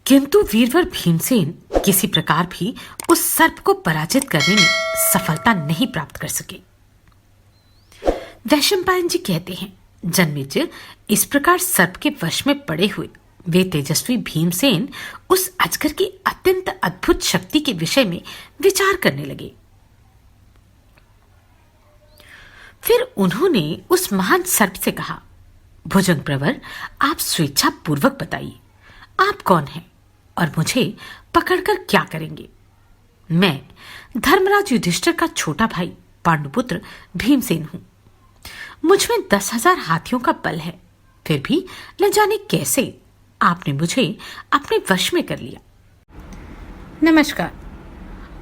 किंतु वीरवर भीमसेन किसी प्रकार भी उस सर्प को पराजित करने में सफलता नहीं प्राप्त कर सके। वैशंपायन जी कहते हैं, जन्मेजय इस प्रकार सर्प के वश में पड़े हुए वे तेजस्वी भीमसेन उस अजगर की अत्यंत अद्भुत शक्ति के विषय में विचार करने लगे। फिर उन्होंने उस महान सर्प से कहा, भुजंग प्रवर, आप स्वेच्छा पूर्वक बताइए, आप कौन हैं और मुझे पकड़कर क्या करेंगे? मैं धर्मराज युधिष्ठिर का छोटा भाई पांडुपुत्र भीमसेन हूं। मुझ में 10,000 हाथियों का बल है, फिर भी न जाने कैसे आपने मुझे अपने वश में कर लिया। नमस्कार।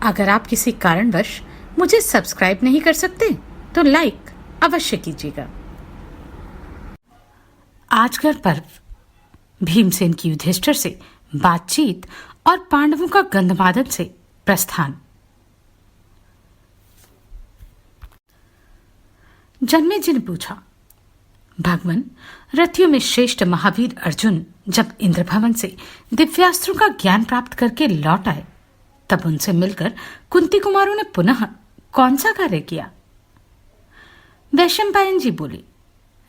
अगर आप किसी कारणवश मुझे सब्सक्राइब नहीं कर सकते तो लाइक अवश्य कीजिएगा। आज का पर्व भीमसेन की युधिष्ठिर से बातचीत और पांडवों का गंधमादन से प्रस्थान। जन्मेजय ने पूछा, भगवान, रथियों में श्रेष्ठ महावीर अर्जुन जब इंद्रभवन से दिव्यास्त्रों का ज्ञान प्राप्त करके लौट आए, तब उनसे मिलकर कुंती कुमारों ने पुनः कौन सा कार्य किया? वैशंपायन जी बोले,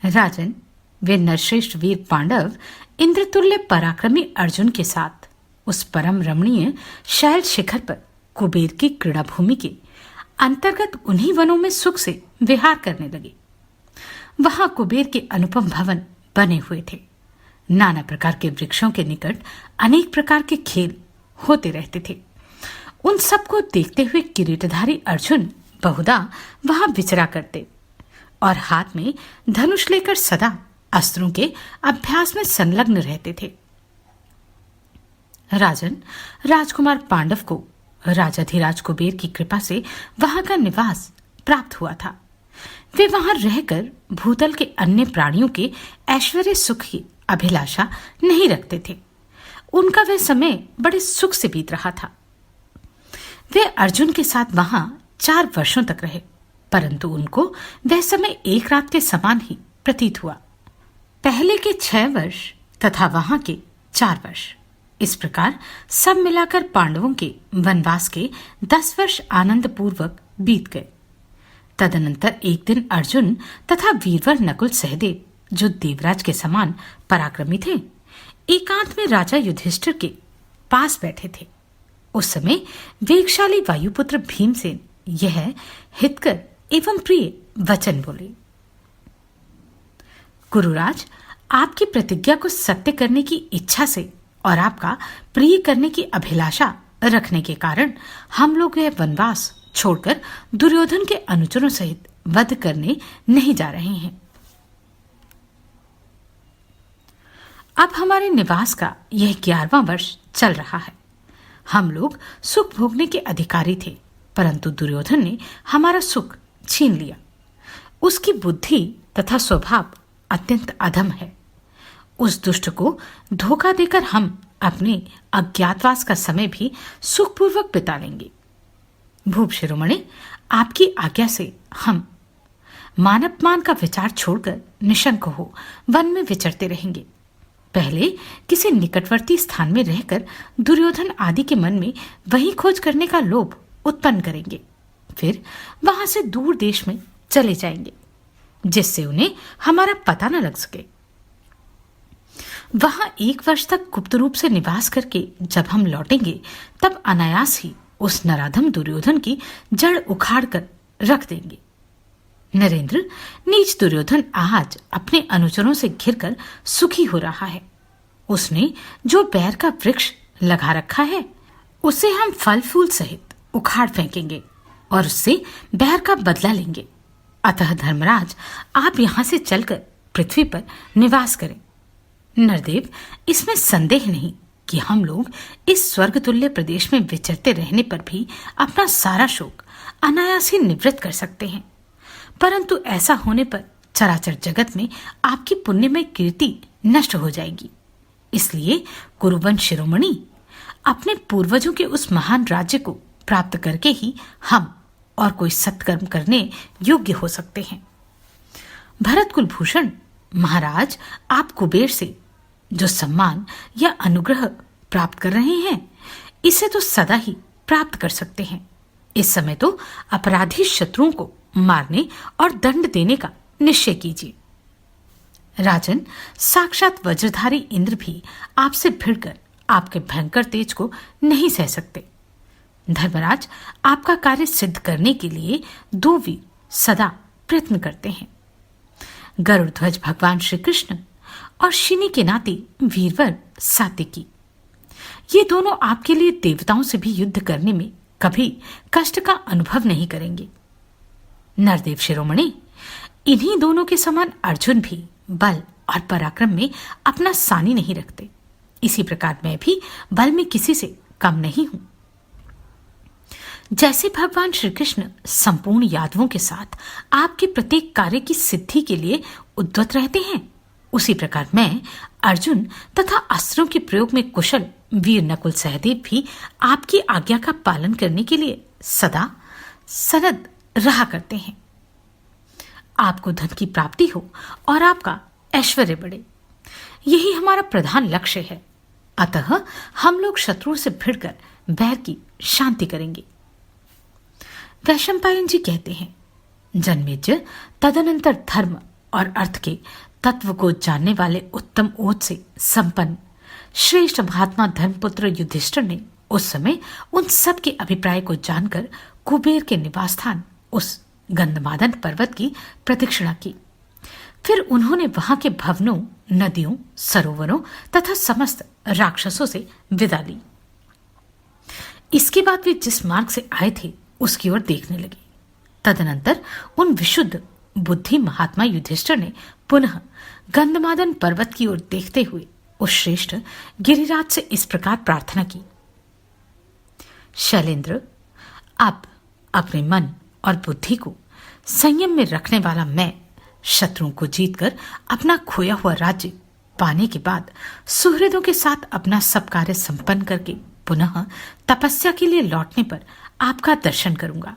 राजन, वे नरश्रेष्ठ वीर पांडव इंद्रतुल्य पराक्रमी अर्जुन के साथ उस परम रमणीय शैल शिखर पर कुबेर की क्रीड़ा भूमि के अंतर्गत उन्हीं वनों में सुख से विहार करने लगे। वहां कुबेर के अनुपम भवन बने हुए थे। नाना प्रकार के वृक्षों के निकट अनेक प्रकार के खेल होते रहते थे। उन सबको देखते हुए किरीटधारी अर्जुन बहुधा वहां विचरा करते और हाथ में धनुष लेकर सदा अस्त्रों के अभ्यास में संलग्न रहते थे। राजन, राजकुमार पांडव को राजाधिराज कुबेर की कृपा से वहां का निवास प्राप्त हुआ था। वे वहां रहकर भूतल के अन्य प्राणियों के ऐश्वर्य सुख की अभिलाषा नहीं रखते थे। उनका वह समय बड़े सुख से बीत रहा था। वे अर्जुन के साथ वहां 4 वर्षों तक रहे, परंतु उनको वह समय एक रात के समान ही प्रतीत हुआ। पहले के 6 वर्ष तथा वहां के 4 वर्ष, इस प्रकार सब मिलाकर पांडवों के वनवास के 10 वर्ष आनंद पूर्वक बीत गए। तदनंतर एक दिन अर्जुन तथा वीरवर नकुल सहदेव, जो देवराज के समान पराक्रमी थे, एकांत में राजा युधिष्ठिर के पास बैठे थे। उस समय वेगशाली वायुपुत्र भीमसेन यह हितकर एवं प्रिय वचन बोले, गुरुराज, आपकी प्रतिज्ञा को सत्य करने की इच्छा से और आपका प्रिय करने की अभिलाषा रखने के कारण हम लोग यह वनवास छोड़कर दुर्योधन के अनुचरों सहित वध करने नहीं जा रहे हैं। अब हमारे निवास का यह 11वां वर्ष चल रहा है। हम लोग सुख भोगने के अधिकारी थे, परंतु दुर्योधन ने हमारा सुख छीन लिया। उसकी बुद्धि तथा स्वभाव अत्यंत अधम है। उस दुष्ट को धोखा देकर हम अपने अज्ञातवास का समय भी सुखपूर्वक बिता लेंगे। भूप शिरोमणि, आपकी आज्ञा से हम मानवमान का विचार छोड़कर निशंक हो वन में विचरते रहेंगे। पहले किसी निकटवर्ती स्थान में रहकर दुर्योधन आदि के मन में वही खोज करने का लोभ उत्पन्न करेंगे, फिर वहां से दूर देश में चले जाएंगे, जिससे उन्हें हमारा पता न लग सके। वहां 1 वर्ष तक गुप्त रूप से निवास करके जब हम लौटेंगे, तब अनायास ही उस नराधम दुर्योधन की जड़ उखाड़ कर रख देंगे। नरेंद्र, नीच दुर्योधन आज अपने अनुचरों से घिरकर सुखी हो रहा है। उसने जो बैर का वृक्ष लगा रखा है, उसे हम फल फूल सहित उखाड़ फेंकेंगे और उससे बैर का बदला लेंगे। अतः धर्मराज, आप यहां से चलकर पृथ्वी पर निवास करें। नरदेव, इसमें संदेह नहीं कि हम लोग इस स्वर्ग तुल्य प्रदेश में विचरते रहने पर भी अपना सारा शोक अनायास ही निवृत्त कर सकते हैं, परंतु ऐसा होने पर चराचर जगत में आपकी पुण्यमय कीर्ति नष्ट हो जाएगी। इसलिए कुरुवंश शिरोमणि, अपने पूर्वजों के उस महान राज्य को प्राप्त करके ही हम और कोई सत्कर्म करने योग्य हो सकते हैं। भरत कुलभूषण महाराज, आप कुबेर से जो सम्मान या अनुग्रह प्राप्त कर रहे हैं, इसे तो सदा ही प्राप्त कर सकते हैं। इस समय तो अपराधी शत्रुओं को मारने और दंड देने का निश्चय कीजिए। राजन, साक्षात वज्रधारी इंद्र भी आपसे भिड़कर आपके भयंकर तेज को नहीं सह सकते। धर्मराज, आपका कार्य सिद्ध करने के लिए दो वीर सदा प्रयत्न करते हैं। गरुड़ध्वज भगवान श्री कृष्ण और शिनी के नाते वीरवर सात्विकी, ये दोनों आपके लिए देवताओं से भी युद्ध करने में कभी कष्ट का अनुभव नहीं करेंगे। नरदेव शिरोमणि, इन्हीं दोनों के समान अर्जुन भी बल और पराक्रम में अपना सानी नहीं रखते। इसी प्रकार मैं भी बल में किसी से कम नहीं हूं। जैसे भगवान श्री कृष्ण संपूर्ण यादवों के साथ आपके प्रत्येक कार्य की सिद्धि के लिए उद्यत रहते हैं, उसी प्रकार मैं अर्जुन तथा अस्त्रों के प्रयोग में कुशल वीर नकुल सहदेव भी आपकी आज्ञा का पालन करने के लिए सदा सनद रहा करते हैं। आपको धन की प्राप्ति हो और आपका ऐश्वर्य बढ़े, यही हमारा प्रधान लक्ष्य है। अतः हम लोग शत्रुओं से भिड़कर बैर की शांति करेंगे। वैशंपायन जी कहते हैं, जन्मेजय तदनंतर धर्म और अर्थ के तत्व को जानने वाले उत्तम ओज से संपन्न श्रेष्ठ महात्मा धर्मपुत्र युधिष्ठिर ने उस समय उन सब के अभिप्राय को जानकर कुबेर के निवास स्थान उस गंधमादन पर्वत की प्रदक्षिणा की। फिर उन्होंने वहां के भवनों, नदियों, सरोवरों तथा समस्त राक्षसों से विदा ली। इसके बाद वे जिस मार्ग से आए थे उसकी ओर देखने लगे। तदनंतर उन विशुद्ध बुद्धि महात्मा युधिष्ठिर ने पुनः गंधमादन पर्वत की ओर देखते हुए उस श्रेष्ठ गिरिराज से इस प्रकार प्रार्थना की, शैलेंद्र, अब अपने मन और बुद्धि को संयम में रखने वाला मैं शत्रुओं को जीतकर अपना खोया हुआ राज्य पाने के बाद सुहृदों के साथ अपना सब कार्य संपन्न करके पुनः तपस्या के लिए लौटने पर आपका दर्शन करूंगा।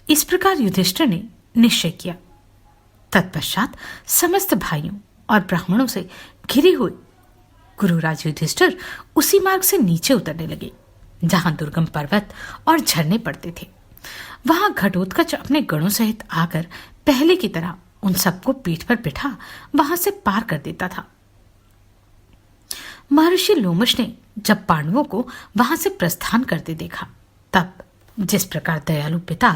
इस प्रकार युधिष्ठिर ने निश्चय किया। तत्पश्चात समस्त भाइयों और ब्राह्मणों से घिरे हुए गुरुराज युधिष्ठिर उसी मार्ग से नीचे उतरने लगे जहां दुर्गम पर्वत और झरने पड़ते थे। वहां घटोत्कच अपने गणों सहित आकर पहले की तरह उन सबको पीठ पर बिठा वहां से पार कर देता था। महर्षि लोमश ने जब पांडवों को वहां से प्रस्थान करते देखा, तब जिस प्रकार दयालु पिता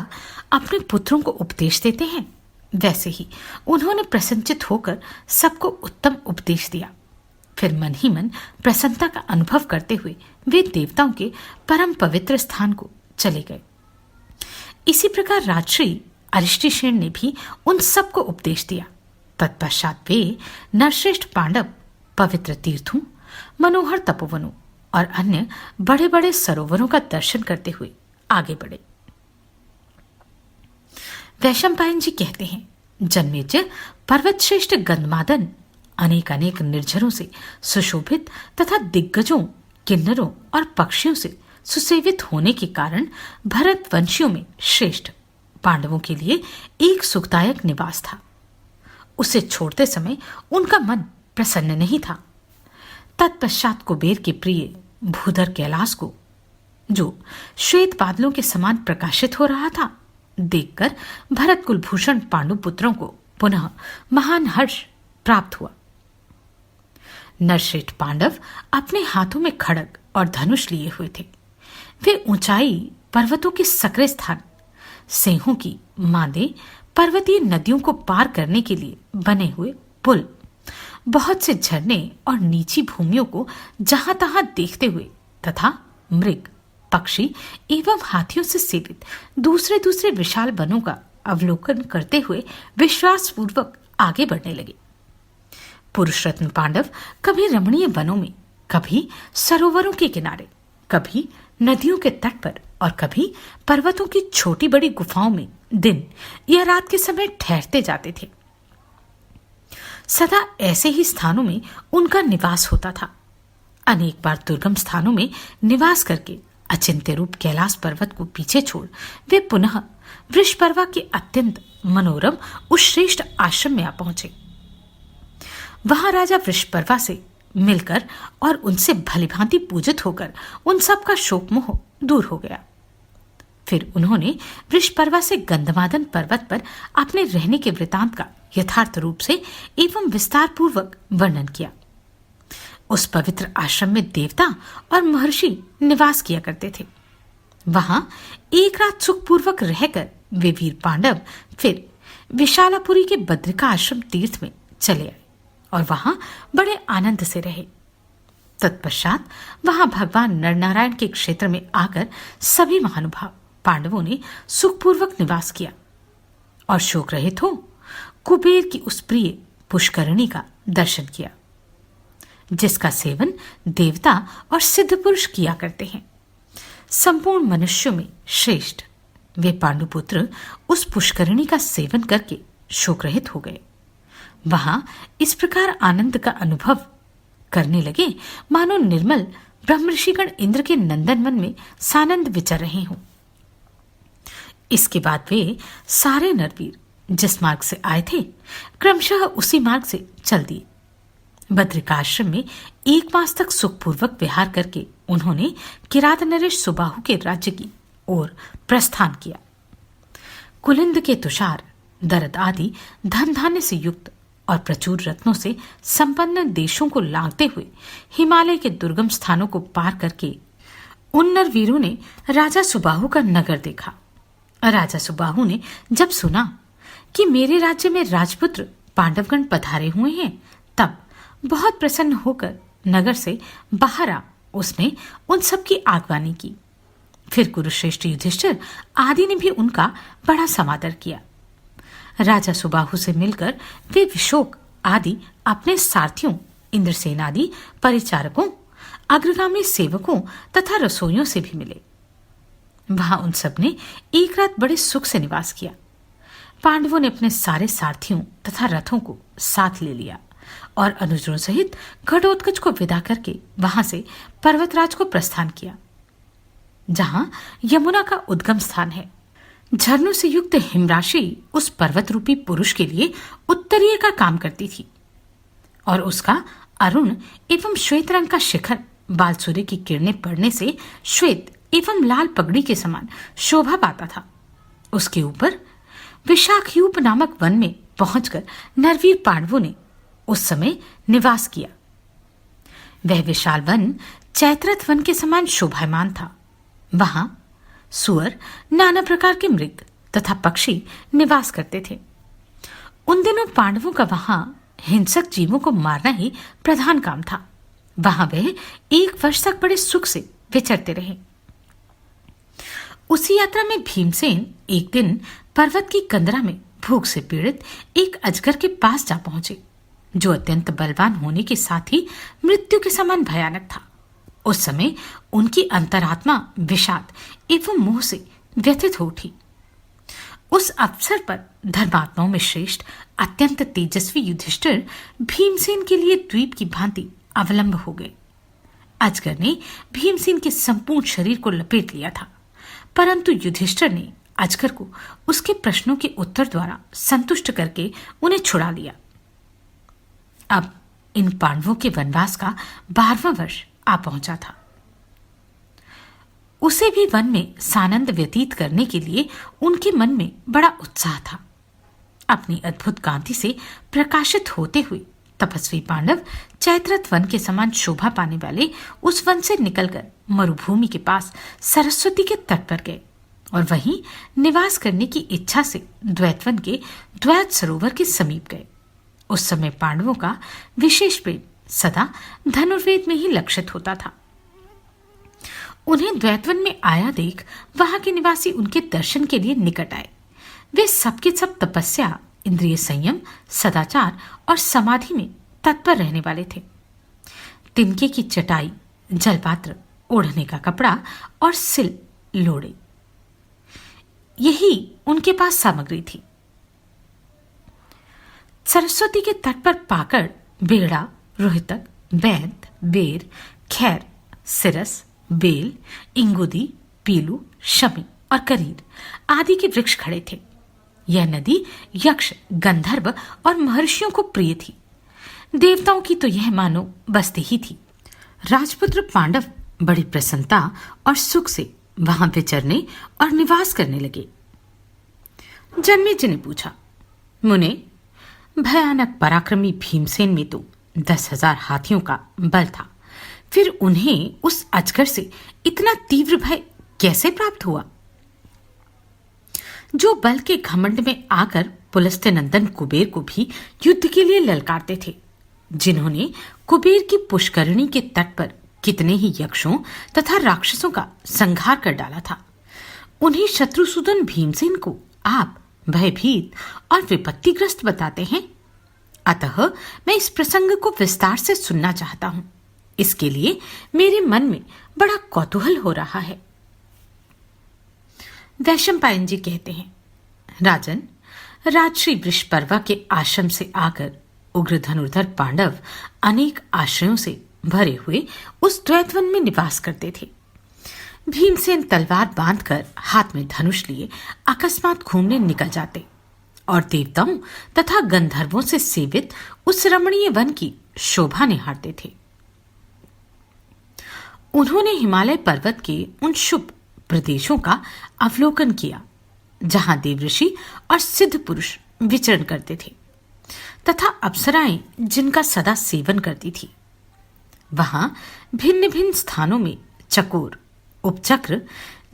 अपने पुत्रों को उपदेश देते हैं, वैसे ही उन्होंने प्रसन्नचित होकर सबको उत्तम उपदेश दिया। फिर मन ही मन प्रसन्नता का अनुभव करते हुए वे देवताओं के परम पवित्र स्थान को चले गए। इसी प्रकार राजश्री अरिष्टिशेन ने भी उन सबको उपदेश दिया। तत्पश्चात वे नरश्रेष्ठ पांडव पवित्र तीर्थों, मनोहर तपोवनों और अन्य बड़े बड़े सरोवरों का दर्शन करते हुए आगे बढ़े। वैशंपायन जी कहते हैं, जन्मेजय, पर्वत श्रेष्ठ गंधमादन अनेक अनेक निर्झरों से सुशोभित तथा दिग्गजों, किन्नरों और पक्षियों से सुसेवित होने के कारण भरत वंशियों में श्रेष्ठ पांडवों के लिए एक सुखदायक निवास था। उसे छोड़ते समय उनका मन प्रसन्न नहीं था। तत्पश्चात कुबेर के प्रिय भूधर कैलाश को, जो श्वेत बादलों के समान प्रकाशित हो रहा था, देखकर भरत कुलभूषण पांडु पुत्रों को पुनः महान हर्ष प्राप्त हुआ। नरश्रेष्ठ पांडव अपने हाथों में खड्ग और धनुष लिए हुए थे। वे ऊंचाई पर्वतों के सकरे स्थान, सिंहों की मादे, पर्वतीय नदियों को पार करने के लिए बने हुए पुल, बहुत से झरने और नीची भूमियों को जहां तहां देखते हुए तथा मृग, पक्षी एवं हाथियों से सेवित दूसरे दूसरे विशाल वनों का अवलोकन करते हुए विश्वास पूर्वक आगे बढ़ने लगे। पुरुष रत्न पांडव कभी रमणीय वनों में, कभी सरोवरों के किनारे, कभी नदियों के तट पर और कभी पर्वतों की छोटी बड़ी गुफाओं में दिन या रात के समय ठहरते जाते थे। सदा ऐसे ही स्थानों में उनका निवास होता था। अनेक बार दुर्गम स्थानों में निवास करके अचिंत्य रूप कैलाश पर्वत को पीछे छोड़ वे पुनः वृषपर्वा के अत्यंत मनोरम उस श्रेष्ठ आश्रम में आ पहुंचे। वहां राजा वृषपर्वा से मिलकर और उनसे भलीभांति पूजित होकर उन सब का शोक मोह दूर हो गया। फिर उन्होंने वृषपर्वा से गंधमादन पर्वत पर अपने रहने के वृतांत का यथार्थ रूप से एवं विस्तार पूर्वक वर्णन किया। उस पवित्र आश्रम में देवता और महर्षि निवास किया करते थे। वहां एक रात सुखपूर्वक रहकर वे वीर पांडव फिर विशालापुरी के बद्रिका आश्रम तीर्थ में चले आए और वहां बड़े आनंद से रहे। तत्पश्चात वहां भगवान नरनारायण के क्षेत्र में आकर सभी महानुभाव पांडवों ने सुखपूर्वक निवास किया और शोक रहित हो कुबेर की उस प्रिय पुष्करणी का दर्शन किया, जिसका सेवन देवता और सिद्ध पुरुष किया करते हैं। संपूर्ण मनुष्यों में श्रेष्ठ वे पांडुपुत्र उस पुष्करणी का सेवन करके शोक रहित हो गए। वहां इस प्रकार आनंद का अनुभव करने लगे मानो निर्मल ब्रह्मर्षिगण इंद्र के नंदनवन में सानंद विचर रहे हों। इसके बाद वे सारे नरवीर जिस मार्ग से आए थे क्रमशः उसी मार्ग से चल दिए। बद्रिकाश्रम में 1 मास तक सुखपूर्वक विहार करके उन्होंने किरात नरेश सुबाहु के राज्य की ओर प्रस्थान किया। कुलिंद के तुषार दरद आदि धन धान्य से युक्त और प्रचुर रत्नों से संपन्न देशों को लांघते हुए हिमालय के दुर्गम स्थानों को पार करके उन नरवीरों ने राजा सुबाहु का नगर देखा। राजा सुबाहु ने जब सुना कि मेरे राज्य में राजपुत्र पांडवगण पधारे हुए हैं, तब बहुत प्रसन्न होकर नगर से बाहर आ उसने उन सब की आगवानी की। फिर कुरुश्रेष्ठ युधिष्ठिर आदि ने भी उनका बड़ा समादर किया। राजा सुबाहु से मिलकर वे विशोक आदि अपने सारथियों इंद्रसेन आदि परिचारकों अग्रगामी सेवकों तथा रसोइयों से भी मिले। वहां उन सब ने एक रात बड़े सुख से निवास किया। पांडवों ने अपने सारे सारथियों तथा रथों को साथ ले लिया और अनुजरों सहित घटोत्कच को विदा करके वहां से पर्वतराज को प्रस्थान किया, जहां यमुना का उद्गम स्थान है। झरनों से युक्त हिमराशि उस पर्वत रूपी पुरुष के लिए उत्तरीय का काम करती थी और उसका अरुण एवं श्वेत रंग का शिखर बाल सूर्य की किरणें पड़ने से श्वेत एवं लाल पगड़ी के समान शोभा पाता था। उसके ऊपर विशाखयूप नामक वन में पहुंचकर नरवीर पांडवों ने उस समय निवास किया। वह विशाल वन चैत्रथ वन के समान शोभायमान था। वहां सुअर, नाना प्रकार के मृग तथा पक्षी निवास करते थे। उन दिनों पांडवों का वहां हिंसक जीवों को मारना ही प्रधान काम था। वहां वह 1 वर्ष तक बड़े सुख से विचरते रहे। उसी यात्रा में भीमसेन एक दिन पर्वत की कंदरा में भूख से पीड़ित एक अजगर के पास जा पहुंचे, जो अत्यंत बलवान होने के साथ ही मृत्यु के समान भयानक था। उस समय उनकी अंतरात्मा विषाद एवं मोह से व्यथित हो उठी। उस अवसर पर धर्मात्माओं में श्रेष्ठ अत्यंत तेजस्वी युधिष्ठिर भीमसेन के लिए द्वीप की भांति अवलंब हो गए। अजगर ने भीमसेन के संपूर्ण शरीर को लपेट लिया था, परंतु युधिष्ठिर ने अजगर को उसके प्रश्नों के उत्तर द्वारा संतुष्ट करके उन्हें छुड़ा लिया। अब इन पांडवों के वनवास का 12वां वर्ष आ पहुंचा था। उसे भी वन में सानंद व्यतीत करने के लिए उनके मन में बड़ा उत्साह था। अपनी अद्भुत कांति से प्रकाशित होते हुए तपस्वी पांडव चैत्रथ वन के समान शोभा पाने वाले उस वन से निकलकर मरुभूमि के पास सरस्वती के तट पर गए और वहीं निवास करने की इच्छा से द्वैतवन के द्वैत सरोवर के समीप गए। उस समय पांडवों का विशेष प्रेम सदा धनुर्वेद में ही लक्षित होता था। उन्हें द्वैतवन में आया देख वहां के निवासी उनके दर्शन के लिए निकट आए। वे सबके सब तपस्या, इंद्रिय संयम, सदाचार और समाधि में तत्पर रहने वाले थे। तिनके की चटाई, जलपात्र, ओढ़ने का कपड़ा और सिल लोड़े, यही उनके पास सामग्री थी। सरस्वती के तट पर पाकड़, बेड़ा, रोहितक, बैंत, बेर, खैर, सिरस, बेल, इंगुदी, पीलू, शमी और करीर आदि के वृक्ष खड़े थे। यह नदी यक्ष, गंधर्व और महर्षियों को प्रिय थी। देवताओं की तो यह मानो बस्ती ही थी। राजपुत्र पांडव बड़ी प्रसन्नता और सुख से वहां विचरने और निवास करने लगे। जन्मेजय ने पूछा, मुने, भयानक पराक्रमी भीमसेन में तो 10,000 हाथियों का बल था, फिर उन्हें उस अजगर से इतना तीव्र भय कैसे प्राप्त हुआ, जो बल के घमंड में आकर पुलस्त्य नंदन कुबेर को भी युद्ध के लिए ललकारते थे, जिन्होंने कुबेर की पुष्करणी के तट पर कितने ही यक्षों तथा राक्षसों का संहार कर डाला था। उन्हें शत्रुसूदन भीमसेन को आप भयभीत और विपत्तिग्रस्त बताते हैं। अतः मैं इस प्रसंग को विस्तार से सुनना चाहता हूं। इसके लिए मेरे मन में बड़ा कौतूहल हो रहा है। वैशंपायन जी कहते हैं, राजन, राजश्री वृषपर्वा के आश्रम से आकर उग्र धनुर्धर पांडव अनेक आश्रयों से भरे हुए उस द्वैतवन में निवास करते थे। भीमसेन तलवार बांधकर हाथ में धनुष लिए अकस्मात घूमने निकल जाते और देवताओं तथा गंधर्वों से सेवित उस रमणीय वन की शोभा निहारते थे। उन्होंने हिमालय पर्वत के उन शुभ प्रदेशों का अवलोकन किया जहां देवऋषि और सिद्ध पुरुष विचरण करते थे तथा अप्सराएं जिनका सदा सेवन करती थी। वहां भिन्न भिन्न स्थानों में चकोर, उपचक्र,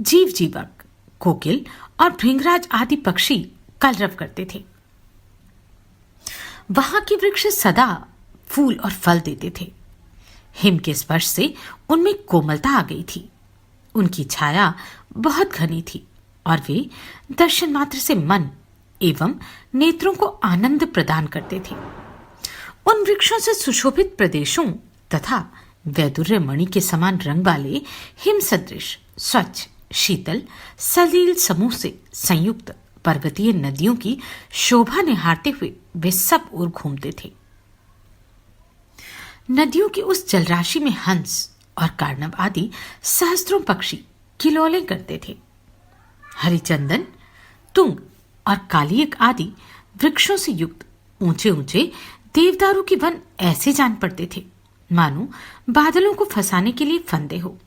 जीव जीवक, कोकिल और भृंगराज आदि पक्षी कलरव करते थे। वहां के वृक्ष सदा फूल और फल देते थे। हिम के स्पर्श से उनमें कोमलता आ गई थी। उनकी छाया बहुत घनी थी और वे दर्शन मात्र से मन एवं नेत्रों को आनंद प्रदान करते थे। उन वृक्षों से सुशोभित प्रदेशों तथा वैदुर्य मणि के समान रंग वाले हिम सदृश स्वच्छ शीतल सलील समूह से संयुक्त पर्वतीय नदियों की शोभा निहारते हुए वे सब ओर घूमते थे। नदियों की उस जलराशि में हंस और कार्णव आदि सहस्त्रों पक्षी किलोले करते थे। हरिचंदन, तुंग और कालियक आदि वृक्षों से युक्त ऊंचे ऊंचे देवदारू के वन ऐसे जान पड़ते थे मानो बादलों को फंसाने के लिए फंदे हो।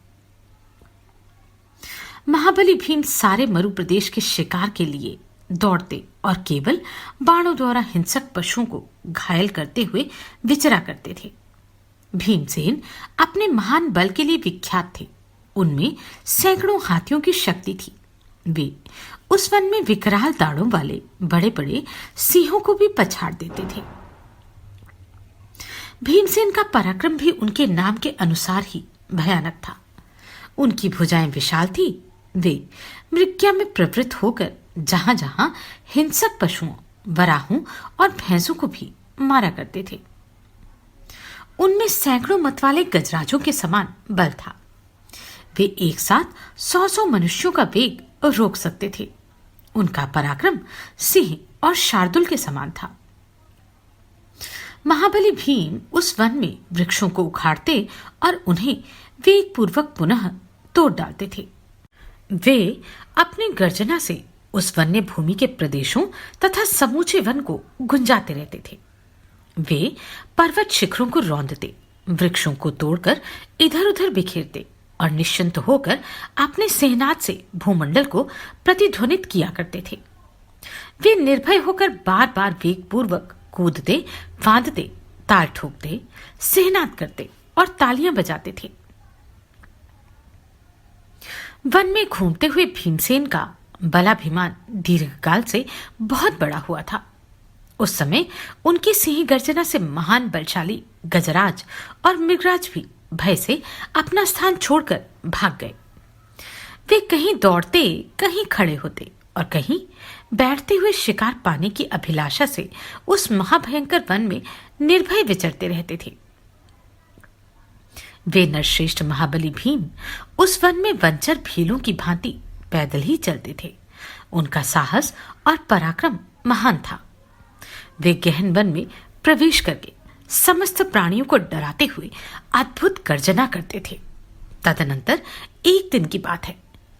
महाबली भीम सारे मरु प्रदेश के शिकार के लिए दौड़ते और केवल बाणों द्वारा हिंसक पशुओं को घायल करते हुए विचरा करते थे। भीमसेन अपने महान बल के लिए विख्यात थे। उनमें सैकड़ों हाथियों की शक्ति थी। वे उस वन में विकराल दाढ़ों वाले बड़े बड़े सिंहों को भी पछाड़ देते थे। भीमसेन का पराक्रम भी उनके नाम के अनुसार ही भयानक था। उनकी भुजाएं विशाल थी। वे मृग्या में प्रवृत्त होकर जहां जहां हिंसक पशुओं, वराहों और भैंसों को भी मारा करते थे। उनमें सैकड़ों मतवाले गजराजों के समान बल था। वे एक साथ 100-100 मनुष्यों का वेग रोक सकते थे। उनका पराक्रम सिंह और शार्दुल के समान था। महाबली भीम उस वन में वृक्षों को उखाड़ते और उन्हें वेग पूर्वक पुनः तोड़ डालते थे। वे अपनी गर्जना से उस वन्य भूमि के प्रदेशों तथा समूचे वन को गुंजाते रहते थे। वे पर्वत शिखरों को रौंदते, वृक्षों को तोड़कर इधर उधर बिखेरते और निश्चिंत होकर अपने सेनाद से भूमंडल को प्रतिध्वनित किया करते थे। वे निर्भय होकर बार बार वेग पूर्वक कूदते, फांदते, ताल ठोकते, सेहनाद करते और तालियां बजाते थे। वन में घूमते हुए भीमसेन का बलाभिमान दीर्घकाल से बहुत बड़ा हुआ था। उस समय उनकी सिंह गर्जना से महान बलशाली गजराज और मृगराज भी भय से अपना स्थान छोड़कर भाग गए। वे कहीं दौड़ते, कहीं खड़े होते और कहीं बैठते हुए शिकार पाने की अभिलाषा से उस महाभयंकर वन में निर्भय विचरते रहते थे। वे नरश्रेष्ठ महाबली भीम उस वन में वंचर भीलों की भांति पैदल ही चलते थे। उनका साहस और पराक्रम महान था। वे गहन वन में प्रवेश करके समस्त प्राणियों को डराते हुए अद्भुत गर्जना करते थे। तदनंतर एक दिन की बात है,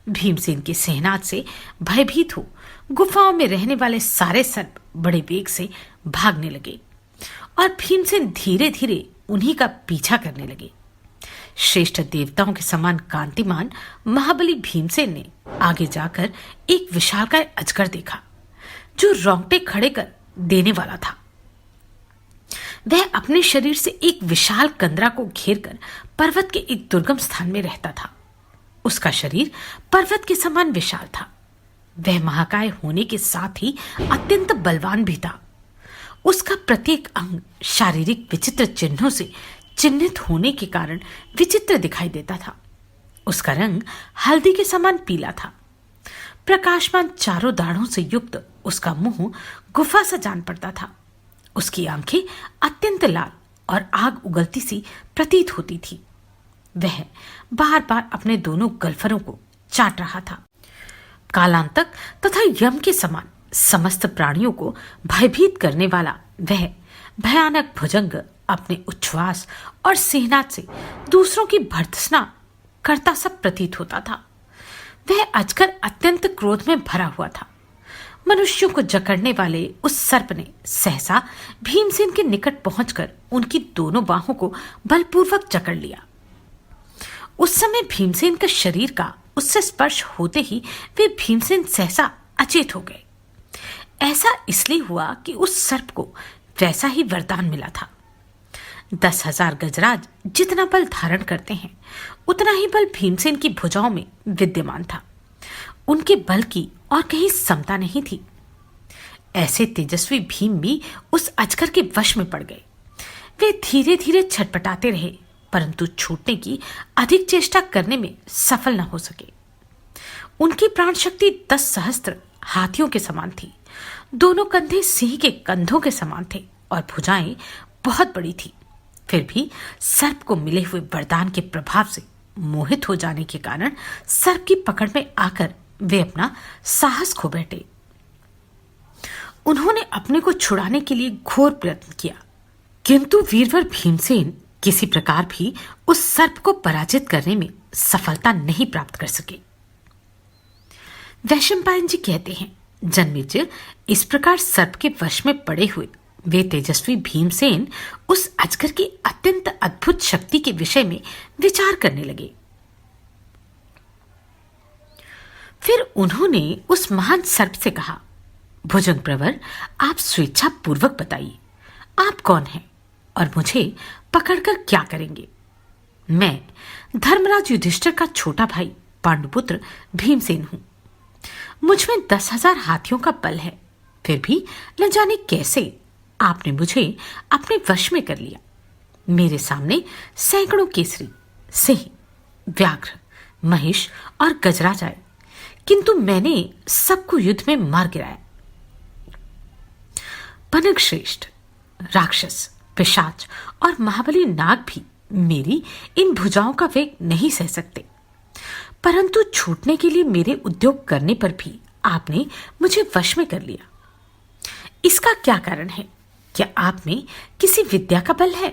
भीमसेन के सेनाद से भयभीत हो गुफाओं में रहने वाले सारे सर्प बड़े वेग से भागने लगे और भीमसेन धीरे धीरे उन्हीं का पीछा करने लगे। श्रेष्ठ देवताओं के समान कांतिमान महाबली भीमसेन ने आगे जाकर एक विशालकाय अजगर देखा जो रोंगटे खड़े कर देने वाला था। वह अपने शरीर से एक विशाल कंदरा को घेरकर पर्वत के एक दुर्गम स्थान में रहता था। उसका शरीर पर्वत के समान विशाल था। वह महाकाय होने के साथ ही अत्यंत बलवान भी था। उसका प्रत्येक अंग शारीरिक विचित्र चिन्हों से चिन्हित होने के कारण विचित्र दिखाई देता था। उसका रंग हल्दी के समान पीला था। प्रकाशमान चारों दाढ़ों से युक्त उसका मुंह गुफा सा जान पड़ता था। उसकी आंखें अत्यंत लाल और आग उगलती सी प्रतीत होती थी। वह बार बार अपने दोनों गलफरों को चाट रहा था। कालांतक तथा यम के समान समस्त प्राणियों को भयभीत करने वाला वह भयानक भुजंग अपने उच्छ्वास और सेहनाद से दूसरों की भर्त्सना करता सा प्रतीत होता था। वह अजगर अत्यंत क्रोध में भरा हुआ था। मनुष्यों को जकड़ने वाले उस सर्प ने सहसा भीमसेन के निकट पहुंचकर उनकी दोनों बाहों को बलपूर्वक जकड़ लिया। उस समय भीमसेन का शरीर का उससे स्पर्श होते ही वे भीमसेन सहसा अचेत हो गए। ऐसा इसलिए हुआ कि उस सर्प को वैसा ही वरदान मिला था। 10,000 गजराज जितना बल धारण करते हैं उतना ही बल भीमसेन की भुजाओं में विद्यमान था। उनके बल की और कहीं समता नहीं थी। ऐसे तेजस्वी भीम भी उस अजगर के वश में पड़ गए। वे धीरे धीरे छटपटाते रहे परंतु छूटने की अधिक चेष्टा करने में सफल न हो सके। उनकी प्राण शक्ति 10 सहस्त्र हाथियों के समान थी। दोनों कंधे सिंह के कंधों के समान थे और भुजाएं बहुत बड़ी थी। फिर भी सर्प को मिले हुए वरदान के प्रभाव से मोहित हो जाने के कारण सर्प की पकड़ में आकर वे अपना साहस खो बैठे। उन्होंने अपने को छुड़ाने के लिए घोर प्रयत्न किया किंतु वीरवर भीमसेन किसी प्रकार भी उस सर्प को पराजित करने में सफलता नहीं प्राप्त कर सके। वैशंपायन जी कहते हैं, जन्मेजय, इस प्रकार सर्प के वश में पड़े हुए वे तेजस्वी भीमसेन उस अजगर की अत्यंत अद्भुत शक्ति के विषय में विचार करने लगे। फिर उन्होंने उस महान सर्प से कहा, भुजंग प्रवर, आप स्वेच्छा पूर्वक बताइए, आप कौन हैं और मुझे पकड़कर क्या करेंगे? मैं धर्मराज युधिष्ठिर का छोटा भाई पांडुपुत्र भीमसेन हूं। मुझ में 10,000 हाथियों का बल है। फिर भी न जाने कैसे आपने मुझे अपने वश में कर लिया। मेरे सामने सैकड़ों केसरी, सिंह, व्याघ्र, महिष और गजराज आए किंतु मैंने सबको युद्ध में मार गिराया। पनग श्रेष्ठ, राक्षस, पिशाच और महाबली नाग भी मेरी इन भुजाओं का वेग नहीं सह सकते। परंतु छूटने के लिए मेरे उद्योग करने पर भी आपने मुझे वश में कर लिया। इसका क्या कारण है? क्या आप में किसी विद्या का बल है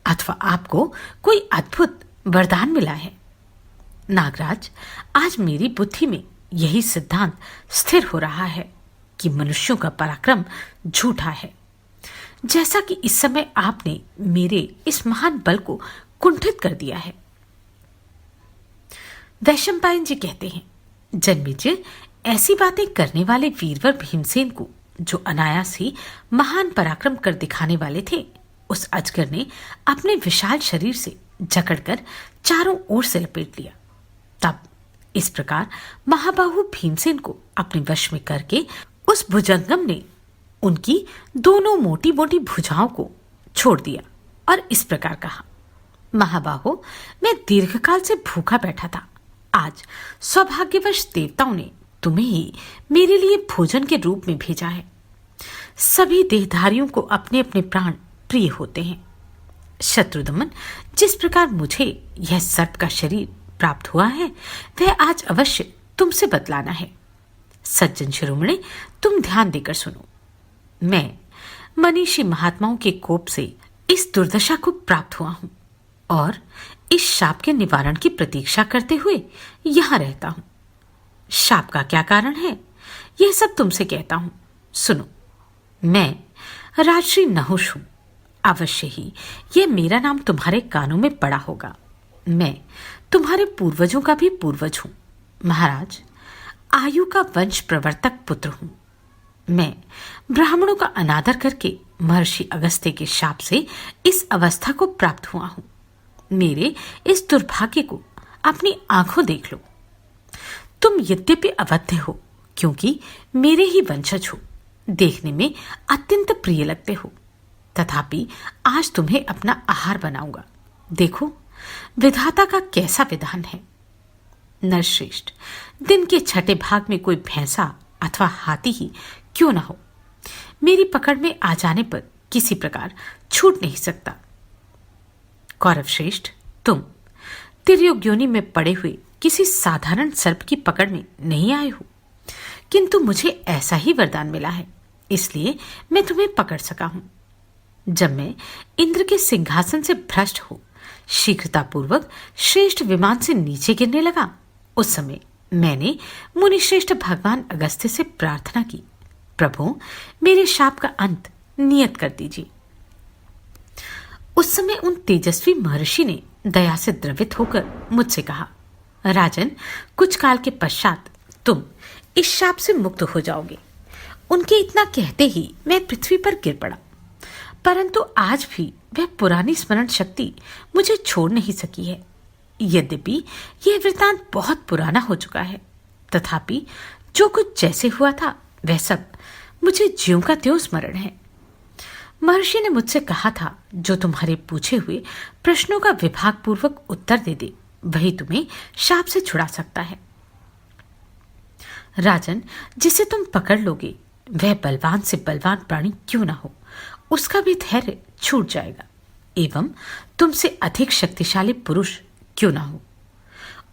अथवा आपको कोई अद्भुत वरदान मिला है? नागराज, आज मेरी बुद्धि में यही सिद्धांत स्थिर हो रहा है कि मनुष्यों का पराक्रम झूठा है। जैसा कि इस समय आपने मेरे इस महान बल को कुंठित कर दिया है। वैशंपायन जी कहते हैं, जन्मेजय, ऐसी बातें करने वाले वीरवर भीमसेन को जो अनायास ही महान पराक्रम कर दिखाने वाले थे, उस अजगर ने अपने विशाल शरीर से जकड़कर चारों ओर से लपेट लिया। तब इस प्रकार महाबाहु भीमसेन को अपने वश में करके उस भुजंगम ने उनकी दोनों मोटी मोटी भुजाओं को छोड़ दिया और इस प्रकार कहा, महाबाहो, मैं दीर्घकाल से भूखा बैठा था। आज सौभाग्यवश देवताओं ने तुम्हें ही मेरे लिए भोजन के रूप में भेजा है। सभी देहधारियों को अपने अपने प्राण प्रिय होते हैं। शत्रुदमन, जिस प्रकार मुझे यह सर्प का शरीर प्राप्त हुआ है वह आज अवश्य तुमसे बतलाना है। सज्जन शिरोमणि, तुम ध्यान देकर सुनो। मैं मनीषी महात्माओं के कोप से इस दुर्दशा को प्राप्त हुआ हूं और इस शाप के निवारण की प्रतीक्षा करते हुए यहां रहता हूं। शाप का क्या कारण है यह सब तुमसे कहता हूं, सुनो। मैं राजश्री नहुष हूं। अवश्य ही यह मेरा नाम तुम्हारे कानों में पड़ा होगा। मैं तुम्हारे पूर्वजों का भी पूर्वज हूं। महाराज, आयु का वंश प्रवर्तक पुत्र हूं। मैं ब्राह्मणों का अनादर करके महर्षि अगस्त्य के शाप से इस अवस्था को प्राप्त हुआ हूं। मेरे इस दुर्भाग्य को अपनी आंखों देख लो। तुम यद्यपि अवध्य हो, क्योंकि मेरे ही वंशज हो, देखने में अत्यंत प्रिय लगते हो, तथापि आज तुम्हें अपना आहार बनाऊंगा। देखो विधाता का कैसा विधान है। नरश्रेष्ठ, दिन के छठे भाग में कोई भैंसा अथवा हाथी ही क्यों ना हो, मेरी पकड़ में आ जाने पर किसी प्रकार छूट नहीं सकता। कौरव श्रेष्ठ, तुम तिर्युग योनि में पड़े हुए किसी साधारण सर्प की पकड़ में नहीं आए हो, किंतु मुझे ऐसा ही वरदान मिला है, इसलिए मैं तुम्हें पकड़ सका हूं। जब मैं इंद्र के सिंहासन से भ्रष्ट हो शीघ्रतापूर्वक श्रेष्ठ विमान से नीचे गिरने लगा, उस समय मैंने मुनिश्रेष्ठ भगवान अगस्त्य से प्रार्थना की, प्रभु मेरे शाप का अंत नियत कर दीजिए। उस समय उन तेजस्वी महर्षि ने दया से द्रवित होकर मुझसे कहा, राजन, कुछ काल के पश्चात तुम इस शाप से मुक्त हो जाओगे। उनके इतना कहते ही मैं पृथ्वी पर गिर पड़ा, परंतु आज भी वह पुरानी स्मरण शक्ति मुझे छोड़ नहीं सकी है। यद्यपि यह वृत्तांत बहुत पुराना हो चुका है, तथापि जो कुछ जैसे हुआ था वह सब मुझे ज्यों का त्यों स्मरण है। महर्षि ने मुझसे कहा था, जो तुम्हारे पूछे हुए प्रश्नों का विभाग पूर्वक उत्तर दे दे, वही तुम्हें शाप से छुड़ा सकता है। राजन, जिसे तुम पकड़ लोगे वह बलवान से बलवान प्राणी क्यों ना हो, उसका भी धैर्य छूट जाएगा, एवं तुमसे अधिक शक्तिशाली पुरुष क्यों ना हो,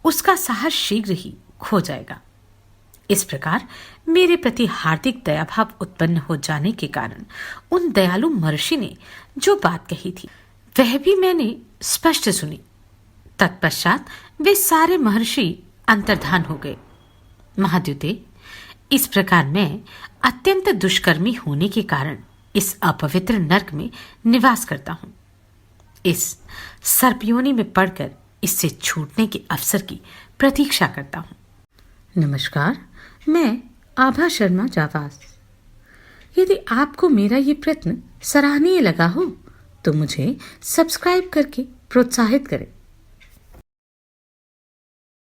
उसका साहस शीघ्र ही खो जाएगा। इस प्रकार मेरे प्रति हार्दिक दयाभाव उत्पन्न हो जाने के कारण उन दयालु महर्षि ने जो बात कही थी वह भी मैंने स्पष्ट सुनी। तत्पश्चात वे सारे महर्षि अंतर्धान हो गए। महाद्युते, इस प्रकार मैं अत्यंत दुष्कर्मी होने के कारण इस अपवित्र नरक में निवास करता हूं। इस सर्पयोनि में पड़कर इससे छूटने के अवसर की प्रतीक्षा करता हूं। नमस्कार, मैं आभा शर्मा जावास। यदि आपको मेरा ये प्रयत्न सराहनीय लगा हो तो मुझे सब्सक्राइब करके प्रोत्साहित करें।